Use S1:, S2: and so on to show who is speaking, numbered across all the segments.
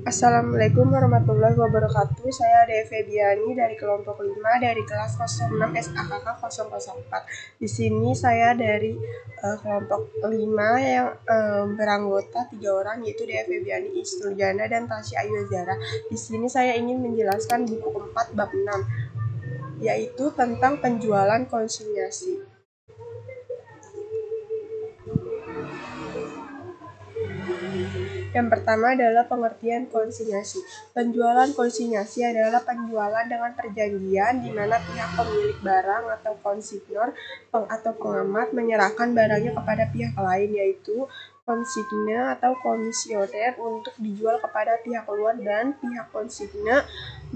S1: Assalamualaikum warahmatullahi wabarakatuh. Saya Dea Febiani dari kelompok 5 dari kelas 06 SAKK 004. Di sini saya dari kelompok 5 yang beranggota 3 orang, yaitu Dea Febiani, Isturjana, dan Tasya Ayu Azhara. Di sini saya ingin menjelaskan buku 4 bab 6, yaitu tentang penjualan konsinyasi. Yang pertama adalah pengertian konsinyasi. Penjualan konsinyasi adalah penjualan dengan perjanjian di mana pihak pemilik barang atau konsignor atau pengamat menyerahkan barangnya kepada pihak lain, yaitu konsigne atau komisioner, untuk dijual kepada pihak luar, dan pihak konsigne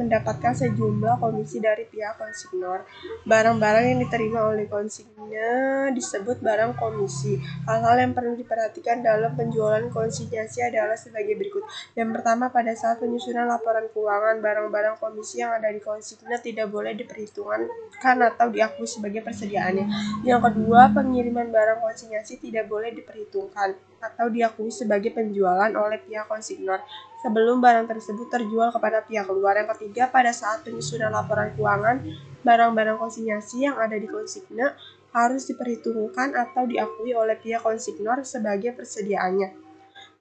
S1: mendapatkan sejumlah komisi dari pihak konsignor. Barang-barang yang diterima oleh konsigne disebut barang komisi. Hal-hal yang perlu diperhatikan dalam penjualan konsinyasi adalah sebagai berikut. Yang pertama, pada saat penyusunan laporan keuangan, barang-barang komisi yang ada di konsigne tidak boleh diperhitungkan atau diakui sebagai persediaannya. Yang kedua, pengiriman barang konsinyasi tidak boleh diperhitungkan atau diakui sebagai penjualan oleh pihak konsignor sebelum barang tersebut terjual kepada pihak luar. Yang ketiga, pada saat penyusunan laporan keuangan, barang-barang konsinyasi yang ada di konsigne harus diperhitungkan atau diakui oleh pihak konsignor sebagai persediaannya.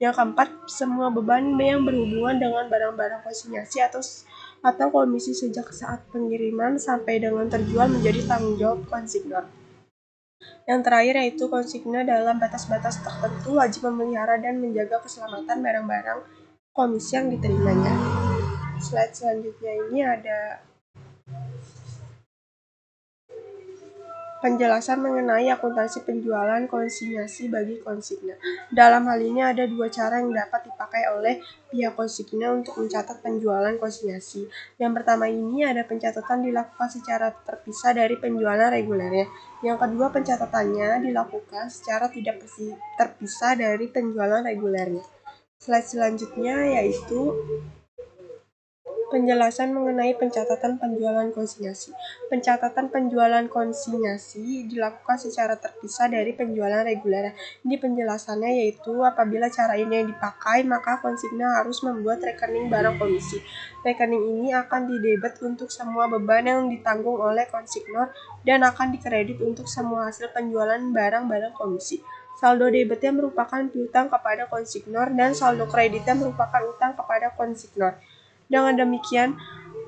S1: Yang keempat, semua beban yang berhubungan dengan barang-barang konsinyasi atau komisi sejak saat pengiriman sampai dengan terjual menjadi tanggung jawab konsignor. Yang terakhir yaitu konsigne dalam batas-batas tertentu wajib memelihara dan menjaga keselamatan barang-barang komisi yang diterimanya. Slide selanjutnya ini ada penjelasan mengenai akuntansi penjualan konsinyasi bagi konsigne. Dalam hal ini ada dua cara yang dapat dipakai oleh pihak konsigne untuk mencatat penjualan konsinyasi. Yang pertama ini ada pencatatan dilakukan secara terpisah dari penjualan regulernya. Yang kedua, pencatatannya dilakukan secara tidak terpisah dari penjualan regulernya. Slide selanjutnya yaitu penjelasan mengenai pencatatan penjualan konsinyasi. Pencatatan penjualan konsinyasi dilakukan secara terpisah dari penjualan reguler. Ini penjelasannya yaitu apabila cara ini yang dipakai, maka konsigne harus membuat rekening barang komisi. Rekening ini akan didebet untuk semua beban yang ditanggung oleh konsignor dan akan dikredit untuk semua hasil penjualan barang-barang komisi. Saldo debitnya merupakan piutang kepada konsignor dan saldo kreditnya merupakan utang kepada konsignor. Dengan demikian,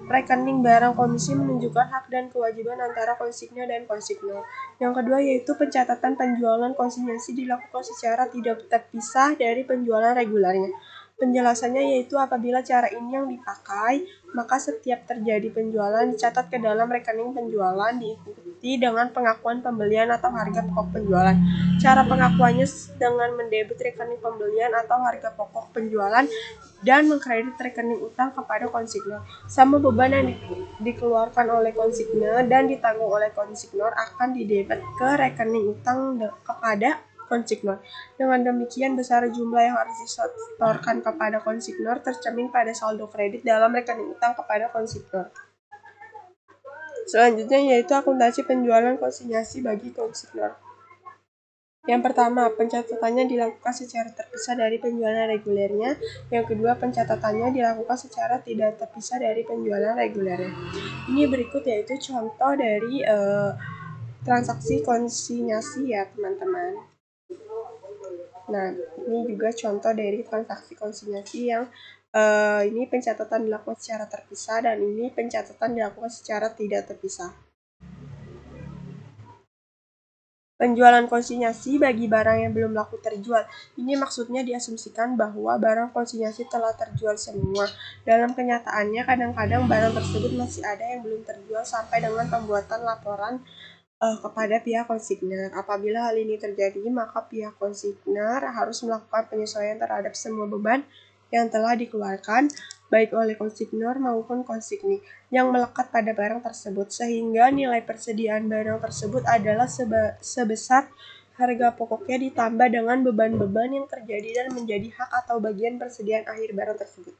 S1: rekening barang komisi menunjukkan hak dan kewajiban antara konsigne dan konsignor. Yang kedua yaitu pencatatan penjualan konsinyasi dilakukan secara tidak terpisah dari penjualan regulernya. Penjelasannya yaitu apabila cara ini yang dipakai, maka setiap terjadi penjualan dicatat ke dalam rekening penjualan diikuti dengan pengakuan pembelian atau harga pokok penjualan. Cara pengakuannya dengan mendebit rekening pembelian atau harga pokok penjualan dan mengkredit rekening utang kepada konsignor. Sama beban yang dikeluarkan oleh konsigne dan ditanggung oleh konsignor akan didebet ke rekening utang kepada konsignor. Dengan demikian, besar jumlah yang harus disetorkan kepada konsignor tercermin pada saldo kredit dalam rekening utang kepada konsignor. Selanjutnya yaitu akuntansi penjualan konsinyasi bagi konsignor. Yang pertama, pencatatannya dilakukan secara terpisah dari penjualan regulernya. Yang kedua, pencatatannya dilakukan secara tidak terpisah dari penjualan regulernya. Ini berikut yaitu contoh dari transaksi konsinyasi ya teman-teman. Nah, ini juga contoh dari transaksi konsinyasi yang ini pencatatan dilakukan secara terpisah dan ini pencatatan dilakukan secara tidak terpisah. Penjualan konsinyasi bagi barang yang belum laku terjual. Ini maksudnya diasumsikan bahwa barang konsinyasi telah terjual semua. Dalam kenyataannya, kadang-kadang barang tersebut masih ada yang belum terjual sampai dengan pembuatan laporan kepada pihak konsignor. Apabila hal ini terjadi, maka pihak konsignor harus melakukan penyesuaian terhadap semua beban yang telah dikeluarkan baik oleh konsignor maupun konsigni yang melekat pada barang tersebut, sehingga nilai persediaan barang tersebut adalah sebesar harga pokoknya ditambah dengan beban-beban yang terjadi dan menjadi hak atau bagian persediaan akhir barang tersebut.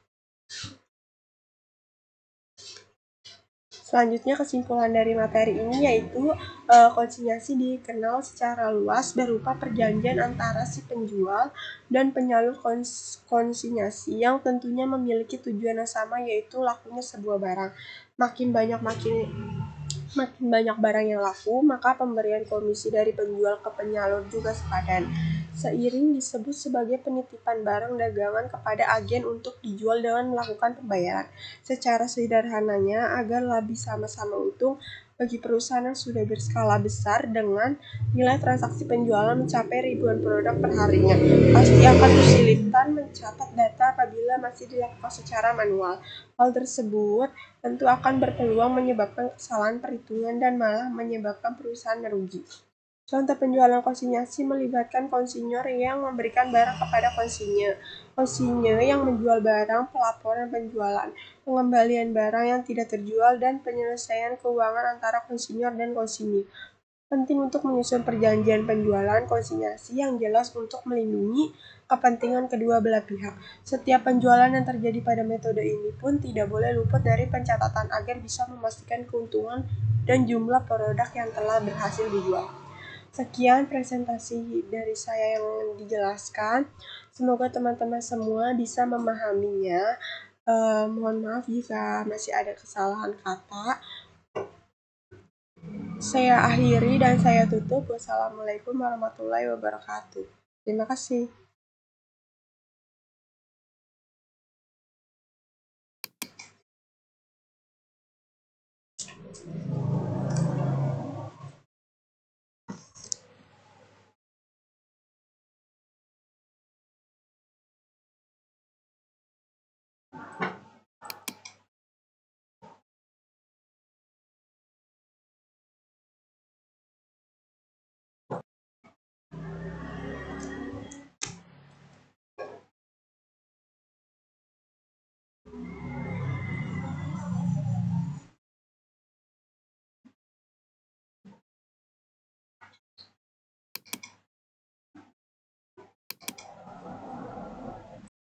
S1: Selanjutnya, kesimpulan dari materi ini yaitu konsinyasi dikenal secara luas berupa perjanjian antara si penjual dan penyalur konsinyasi yang tentunya memiliki tujuan yang sama, yaitu lakunya sebuah barang. Makin banyak barang yang laku, maka pemberian komisi dari penjual ke penyalur juga sepadan. Seiring disebut sebagai penitipan barang dagangan kepada agen untuk dijual dengan melakukan pembayaran. Secara sederhananya, agar lebih sama-sama untung bagi perusahaan yang sudah berskala besar dengan nilai transaksi penjualan mencapai ribuan produk per harinya, pasti akan kesulitan mencatat data apabila masih dilakukan secara manual. Hal tersebut tentu akan berpeluang menyebabkan kesalahan perhitungan dan malah menyebabkan perusahaan merugi. Contoh penjualan konsinyasi melibatkan konsinyor yang memberikan barang kepada konsinye yang menjual barang, pelaporan penjualan, pengembalian barang yang tidak terjual, dan penyelesaian keuangan antara konsinyor dan konsinye. Penting untuk menyusun perjanjian penjualan konsinyasi yang jelas untuk melindungi kepentingan kedua belah pihak. Setiap penjualan yang terjadi pada metode ini pun tidak boleh luput dari pencatatan agar bisa memastikan keuntungan dan jumlah produk yang telah berhasil dijual. Sekian presentasi dari saya yang dijelaskan. Semoga teman-teman semua bisa memahaminya. Mohon maaf jika masih ada kesalahan kata. Saya akhiri dan saya tutup. Wassalamualaikum warahmatullahi wabarakatuh. Terima kasih.